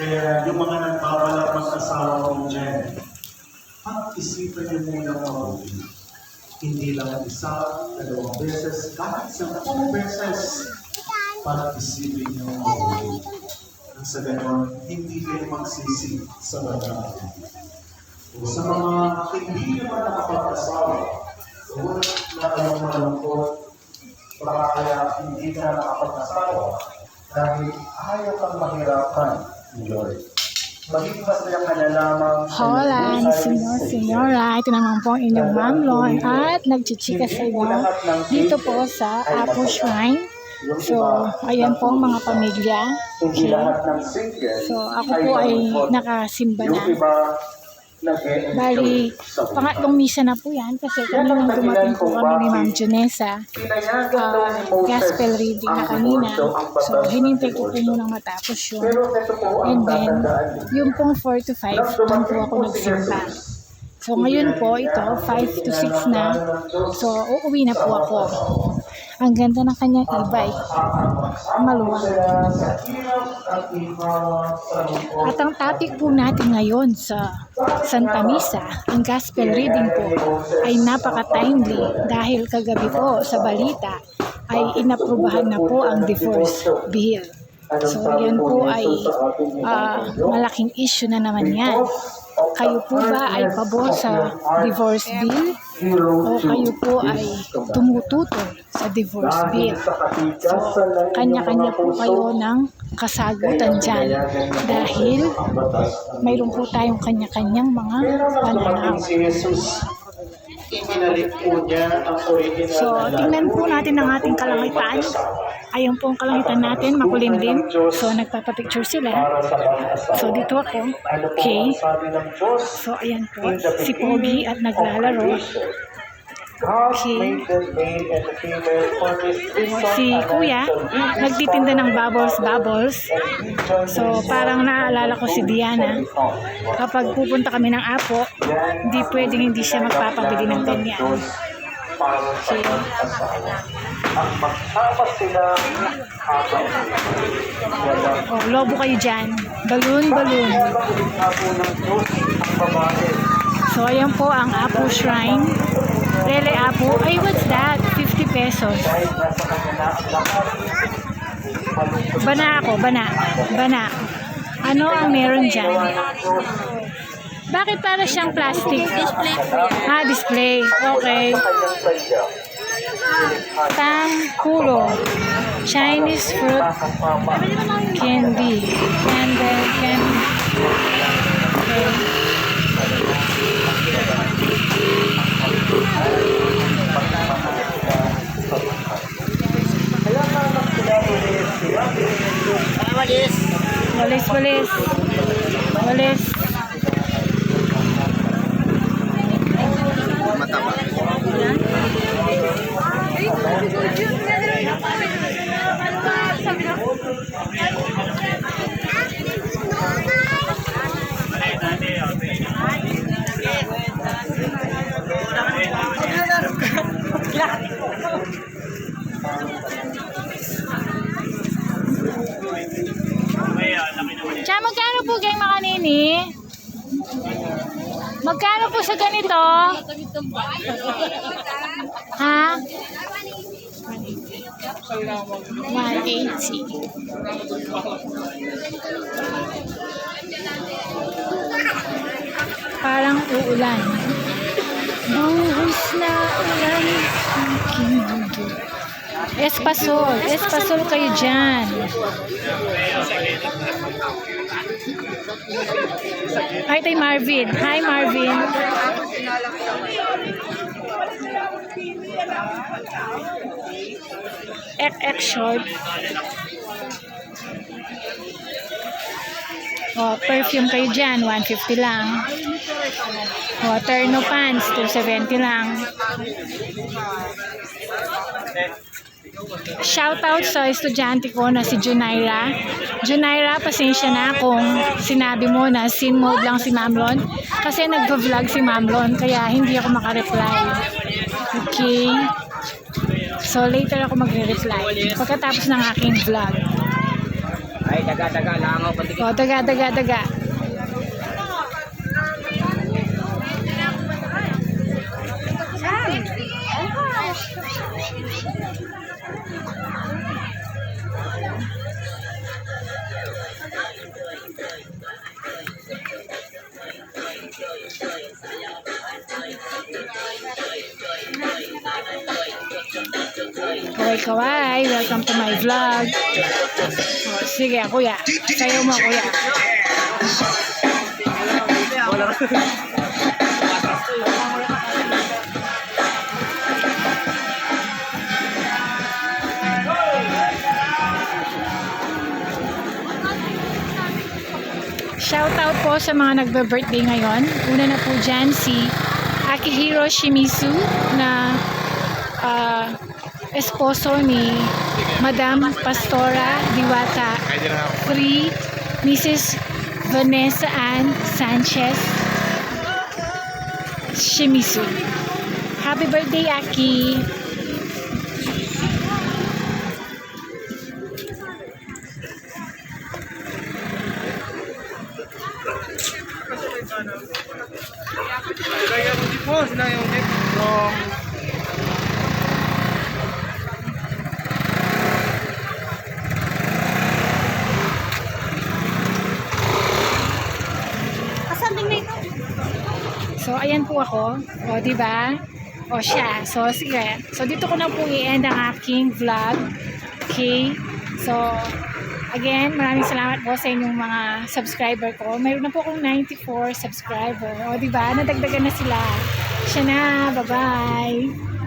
Kaya yung mga nagbabalak mag-asawa ko dyan, pag-isipan niyo muna mabuti. Hindi lang isa, dalawang beses, kahit 10 beses, pag-isipin niyo mabuti. Nang sa ganon, hindi kayo magsisi sa bagay. Sa mga hindi naman nakapag-asawa, wala na kayong malungkot, baka kaya hindi ka nakapag-asawa dahil ayaw kang mahirapan ni Lord. Maging masaya ka na lamang sa Holland, Senyora, ito naman po ang inyong mamlon at nagchichika sa inyo dito po sa Apo Shrine. So, ayan po mga pamilya. Hindi Okay. lahat ng single So, ako po ay nakasimba na. yung iba nag-e-enjoy Bali, sa buhay. pangatlong misa na po yan kasi kaninang dumating po kami ni Ma'am Junessa. Pinayagan daw ni Moses Gospel reading na ang kanina. Lord daw ang So, batas hinintay ng ko po Lord. munang matapos yun. Pero ito po ang And then, tatandaan niyo. yung pong 4 to 5, doon po ako nagsimba. So, ngayon po, ito, 5 to 6 na. So, uuwi na po ako. Ang ganda ng kanyang e-bike. Maluwang. At ang topic po natin ngayon sa Santa Misa, ang Gospel reading po, ay napaka-timely dahil kagabi po sa balita ay inaprubahan na po ang divorce bill. So, yan po ay malaking issue na naman yan. Kayo po ba ay pabor sa divorce bill? O kayo po ay tumututol sa divorce bill? So, kanya-kanya po kayo ng kasagutan dyan. Dahil mayroon po tayong kanya-kanyang mga pananaw. Si Jesus, ibinalik po niya ang original So, tingnan po natin ang ating kalangitan. Ayun po ang kalangitan natin, makulimlim. So, nagpapapicture sila. So, dito ako. Okay. So, ayan po. Si Pogi at naglalaro. Okay. Si Kuya, nagtitinda ng bubbles. So, parang naaalala ko si Diana. Kapag pupunta kami ng Apo, hindi pwedeng hindi siya magpapabili ng ganyan. Okay. Oh, lobo kayo dyan. Balloon. So, ayan po ang Apo Shrine. Lele Apo. Ay, what's that? 50 pesos. Bana ako, bana. Ano ang meron dyan? Bakit para siyang plastic? Display po yan. Display. Okay. Tangkulo. Chinese fruit candy. Candy. Okay. Walis. Tsaka magkano po kayong makanini? Magkano po sa ganito? Ha? 180. Parang uulan. Buhos na ulan. Aking mundo. Espasol kayo dyan. Ay, tayo Marvin. Hi, Marvin. XX short. Perfume kayo dyan, 150 lang. Terno pants, 270 lang. Shoutout sa estudyante ko na si Junaira. Junaira, pasensya na kung sinabi mo na scene mode lang si Mamlon. Kasi nagpa-vlog si Mamlon, kaya hindi ako makareply. Okay? So, later ako magre-reply pagkatapos ng aking vlog. Ay, daga-daga, langaw, pantikit. O, daga, daga, daga. Kaway-kaway, welcome to my vlog. O, sige, kuya. Sayo mo, kuya. Shoutout po sa mga nagbe-birthday ngayon. Una na po dyan si Akihiro Shimizu na esposo ni Madam Pastora Diwata 3, Mrs. Vanessa Ann Sanchez Shimizu. Happy birthday, Aki! So, ayan po ako. O, diba? O, siya. So, sige. So, dito ko na po i-end ang aking vlog. Okay? So, again, maraming salamat po sa inyong mga subscriber ko. Mayroon na po akong 94 subscriber. O, diba? Nadagdagan na sila. Siya na. Bye-bye!